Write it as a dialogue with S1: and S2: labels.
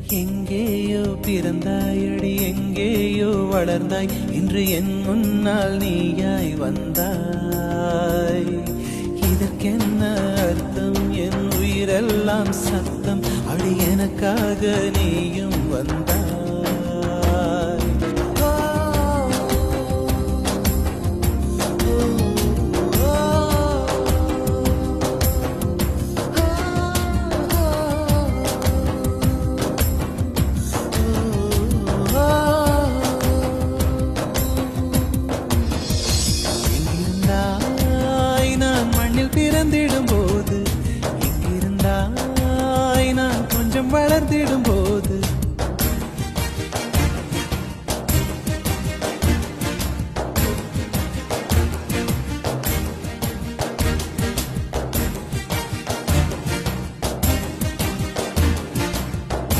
S1: எங்கேயோ பிறந்தாயடி எங்கேயோ வளர்ந்தாய் இன்று என் முன்னால் நீயாய் வந்தாய் இதற்கென்ன அர்த்தம் என் உயிரெல்லாம் சத்தம் அடி எனக்காக நீயும் வந்தாய் பிறந்திடும் போது இங்கிருந்தாய் நான் கொஞ்சம் வளர்ந்திடும் போது